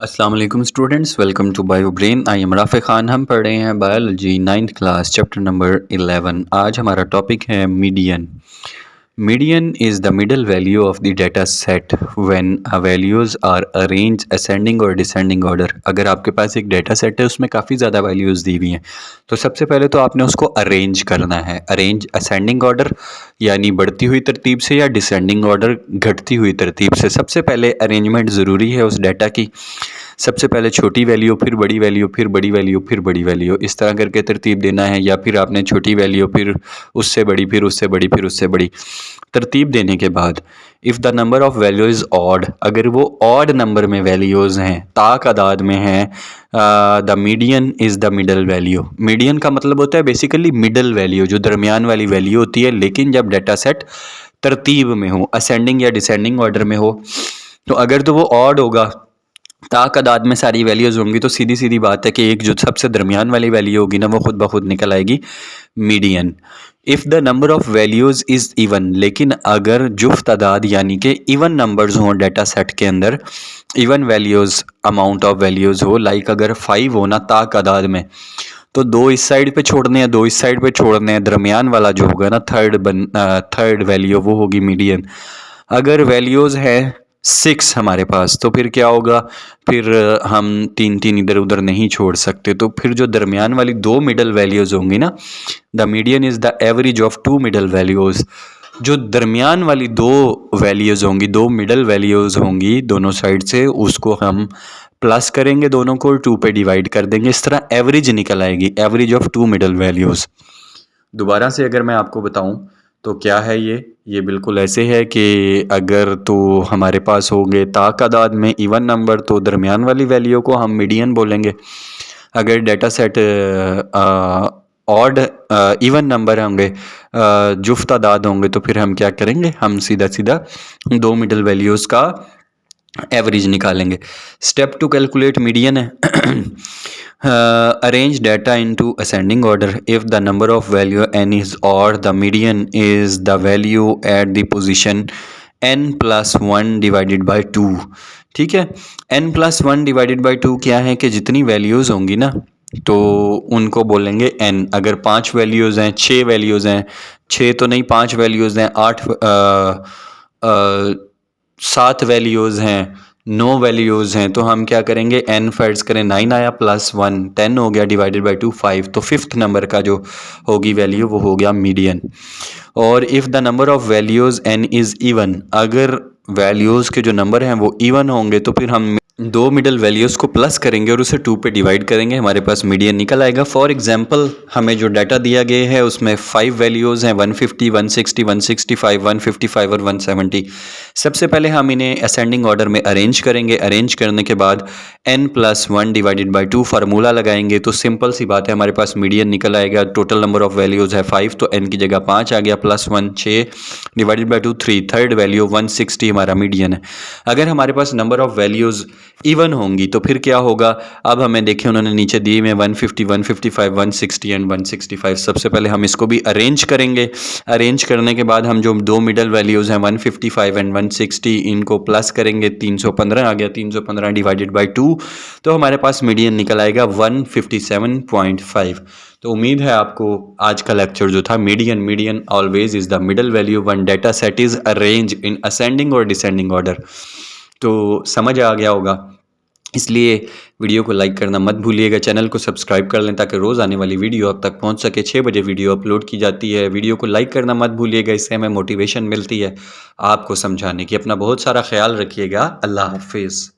अस्सलाम वालेकुम students, welcome to bio brain. I am Rafay Khan. हम पढ़ रहे हैं biology 9th class chapter number 11। आज हमारा टॉपिक है median. Median is the middle value of the data set when values are arrange ascending और डिसेंडिंग ऑर्डर। अगर आपके पास एक डेटा सेट है उसमें काफ़ी ज़्यादा वैल्यूज़ दी हुई हैं, तो सबसे पहले तो आपने उसको अरेंज करना है। अरेंज असेंडिंग ऑर्डर यानी बढ़ती हुई तरतीब से, या डिसेंडिंग ऑर्डर घटती हुई तरतीब से। सबसे पहले अरेंजमेंट ज़रूरी है उस डेटा की। सबसे पहले छोटी वैल्यू, फिर बड़ी वैल्यू, फिर बड़ी वैल्यू, फिर बड़ी वैल्यू, इस तरह करके तरतीब देना है। या फिर आपने छोटी वैल्यू, फिर उससे बड़ी, फिर उससे बड़ी, फिर उससे बड़ी तरतीब देने के बाद if the number of value is odd, अगर वो ऑड नंबर में वैल्यूज़ हैं, तादाद में हैं, the median is the middle value. Median का मतलब होता है बेसिकली मिडल वैल्यू, जो दरमियान वाली वैल्यू होती है। लेकिन जब डाटा सेट तरतीब में हो, असेंडिंग या डिसेंडिंग ऑर्डर में हो, तो अगर तो वो ऑड होगा, तादाद में सारी वैल्यूज़ होंगी, तो सीधी सीधी बात है कि एक जो सबसे दरमियान वाली वैल्यू होगी ना, वो खुद ब खुद निकल आएगी, median. If the number of values is even, लेकिन अगर जुफ्त तादाद यानी कि इवन नंबर्स हों डाटा सेट के अंदर, even values, amount of values हो, लाइक अगर 5 हो ना तादाद में, तो 2 इस साइड पे छोड़ने हैं, 2 इस साइड पे छोड़ने हैं, दरमियान वाला जो होगा ना थर्ड वैल्यू, वो होगी मीडियन। अगर वैल्यूज़ है 6 हमारे पास, तो फिर क्या होगा, फिर हम 3 इधर उधर नहीं छोड़ सकते, तो फिर जो दरमियान वाली 2 मिडल वैल्यूज़ होंगी ना, the median is the average of 2 middle values. जो दरमियान वाली 2 वैल्यूज़ होंगी, 2 मिडल वैल्यूज़ होंगी दोनों साइड से, उसको हम प्लस करेंगे, दोनों को 2 पे डिवाइड कर देंगे, इस तरह एवरेज निकल आएगी, एवरेज ऑफ 2 मिडल वैल्यूज़। दोबारा से अगर मैं आपको बताऊं तो क्या है ये बिल्कुल ऐसे है कि अगर तो हमारे पास होंगे तादाद में इवन नंबर, तो दरमियान वाली वैल्यू को हम मीडियन बोलेंगे। अगर data set odd even number होंगे, जुफ्त तादाद होंगे, तो फिर हम क्या करेंगे, हम सीधा सीधा 2 मिडल वैल्यूज़ का एवरेज निकालेंगे। स्टेप टू कैलकुलेट मीडियन है arrange data into ascending order. If the number of value n is और the median is the value at the position n+1 divided by 2। ठीक है, n+1 डिवाइडेड बाय 2 क्या है कि जितनी values होंगी ना, तो उनको बोलेंगे n। अगर 5 वैल्यूज़ हैं, 6 वैल्यूज़ हैं, 6 तो नहीं 5 वैल्यूज़ हैं, 7 वैल्यूज़ हैं, 9 वैल्यूज़ हैं, तो हम क्या करेंगे, n फर्ज करें, 9 आया +1 10 हो गया, डिवाइडेड बाय 2 5, तो फिफ्थ नंबर का जो होगी वैल्यू वो हो गया मीडियन। और if the number of values n is even, अगर वैल्यूज़ के जो नंबर हैं वो इवन होंगे, तो फिर हम 2 मिडल वैल्यूज़ को प्लस करेंगे और उसे 2 पे डिवाइड करेंगे, हमारे पास मीडियन निकल आएगा। फॉर एग्जांपल हमें जो डाटा दिया गया है उसमें 5 वैल्यूज़ हैं, 150, 160, 165, 155 और 170। सबसे पहले हम इन्हें असेंडिंग ऑर्डर में अरेंज करेंगे। अरेंज करने के बाद n+1 डिवाइडेड बाय 2 फार्मूला लगाएंगे, तो सिंपल सी बात है, हमारे पास मीडियन निकल आएगा। टोटल नंबर ऑफ़ वैल्यूज़ है 5, तो n की जगह 5 आ गया, +1 6 डिवाइडेड बाय 2 3, थर्ड वैल्यू 160 हमारा मीडियन है। अगर हमारे पास नंबर ऑफ़ वैल्यूज़ इवन होंगी तो फिर क्या होगा, अब हमें देखें उन्होंने नीचे दिए में 150, 155, 160 एंड 165। सबसे पहले हम इसको भी अरेंज करेंगे। अरेंज करने के बाद हम जो 2 मिडल वैल्यूज़ हैं 155 एंड 160, इनको प्लस करेंगे, 315 आ गया, 315 डिवाइडेड बाय 2, तो हमारे पास मीडियन निकल आएगा 157.5। तो उम्मीद है आपको आज का लेक्चर जो था, median always is the middle value one data set is arrange in ascending और डिसेंडिंग ऑर्डर, तो समझ आ गया होगा। इसलिए वीडियो को लाइक करना मत भूलिएगा, चैनल को सब्सक्राइब कर लें ताकि रोज़ आने वाली वीडियो आप तक पहुंच सके। 6 बजे वीडियो अपलोड की जाती है। वीडियो को लाइक करना मत भूलिएगा, इससे हमें मोटिवेशन मिलती है आपको समझाने की। अपना बहुत सारा ख्याल रखिएगा। अल्लाह हाफिज़।